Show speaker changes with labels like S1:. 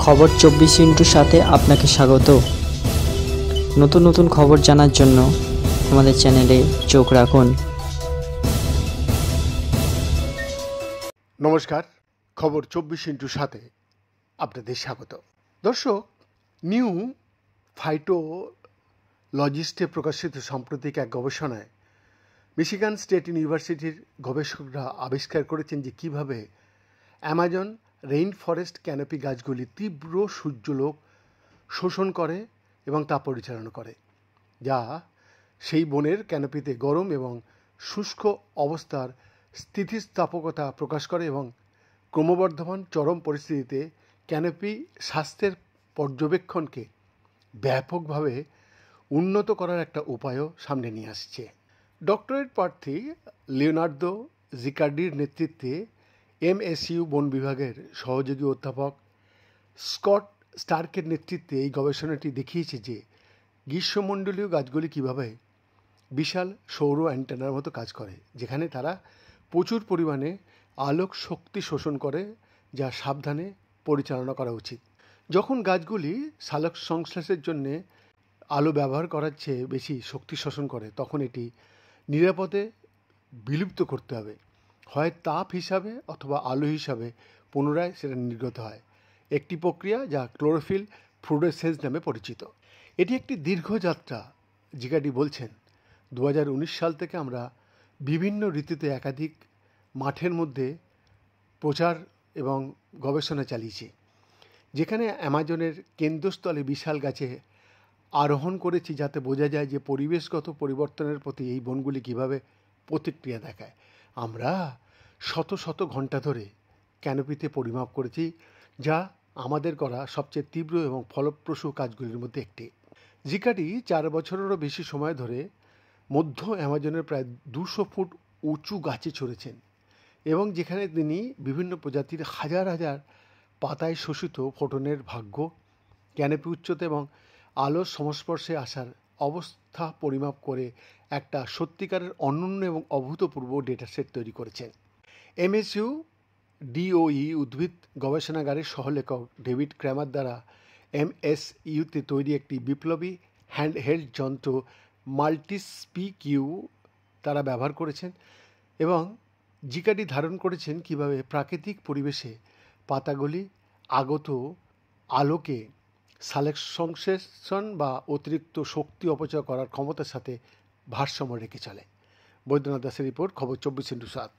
S1: খবর 24 সাথে আপনাকে স্বাগত। নতুন নতুন খবর জানার জন্য আমাদের চ্যানেলে চোখ রাখুন।
S2: নমস্কার, খবর 24/7 আপনাদের স্বাগত। দর্শক, নিউ ফাইটোলজিস্টে প্রকাশিত সাম্প্রতিক এক গবেষণায় মিশিগান স্টেট ইউনিভার্সিটির গবেষকরা আবিষ্কার করেছেন যে কীভাবে অ্যামাজন রেইন ফরেস্ট ক্যানোপি গাছগুলি তীব্র সূর্যালোক শোষণ করে এবং তা পরিচালনা করে, যা সেই বনের ক্যানোপিতে গরম এবং শুষ্ক অবস্থার স্থিতিস্থাপকতা প্রকাশ করে এবং ক্রমবর্ধমান চরম পরিস্থিতিতে ক্যানোপি স্বাস্থ্যের পর্যবেক্ষণকে ব্যাপকভাবে উন্নত করার একটা উপায়ও সামনে নিয়ে আসছে। ডক্টরেট প্রার্থী লিওনার্দো জিকার্ডির নেতৃত্বে এমএসইউ বন বিভাগের সহযোগী অধ্যাপক স্কট স্টার্কের নেতৃত্বে এই গবেষণাটি দেখিয়েছে যে গ্রীষ্মমণ্ডলীয় গাছগুলি কীভাবে বিশাল সৌর অ্যান্টেনার মতো কাজ করে, যেখানে তারা প্রচুর পরিমাণে আলোক শক্তি শোষণ করে, যা সাবধানে পরিচালনা করা উচিত। যখন গাছগুলি সালোক সংশ্লেষের জন্যে আলো ব্যবহার করার চেয়ে বেশি শক্তি শোষণ করে, তখন এটি নিরাপদে বিলুপ্ত করতে হবে, হয় তাপ হিসাবে অথবা আলো হিসাবে পুনরায় সেটা নির্গত হয়, একটি প্রক্রিয়া যা ক্লোরোফিল ফ্লুরোসেন্স নামে পরিচিত। এটি একটি দীর্ঘ যাত্রা। জিকার্ডি বলছেন, 2019 সাল থেকে আমরা বিভিন্ন ঋতুতে একাধিক মাঠের মধ্যে প্রচার এবং গবেষণা চালিয়েছি, যেখানে অ্যামাজনের কেন্দ্রস্থলে বিশাল গাছে আরোহণ করেছি, যাতে বোঝা যায় যে পরিবেশগত পরিবর্তনের প্রতি এই বনগুলি কীভাবে প্রতিক্রিয়া দেখায়। আমরা শত শত ঘন্টা ধরে ক্যানোপিতে পরিমাপ করেছি, যা আমাদের করা সবচেয়ে তীব্র এবং ফলপ্রসূ কাজগুলির মধ্যে একটি। জিকার্ডি 4 বছরেরও বেশি সময় ধরে মধ্য অ্যামাজনের প্রায় 200 ফুট উঁচু গাছে চড়েছেন এবং যেখানে তিনি বিভিন্ন প্রজাতির হাজার হাজার পাতায় শোষিত ফোটনের ভাগ্য, ক্যানোপি উচ্চতা এবং আলোর সংস্পর্শে আসার অবস্থা পরিমাপ করে একটা সত্যিকারের অনন্য এবং অভূতপূর্ব ডেটা সেট তৈরি করেছেন। এমএসইউ ডিওই উদ্ভিদ গবেষণাগারের সহলেখক ডেভিড ক্র্যামার দ্বারা এমএসইউতে তৈরি একটি বিপ্লবী হ্যান্ডহেল্ড যন্ত্র মাল্টিস্পিকিউ তারা ব্যবহার করেছেন এবং জিকার্ডি ধারণ করেছেন কিভাবে প্রাকৃতিক পরিবেশে পাতাগুলি আগত আলোকে সালোক সংশ্লেষণ বা অতিরিক্ত শক্তি অপচয় করার ক্ষমতার সাথে ভারসাম্য রেখে চলে। বৈদ্যনাথ দাসের রিপোর্ট, খবর 24/7।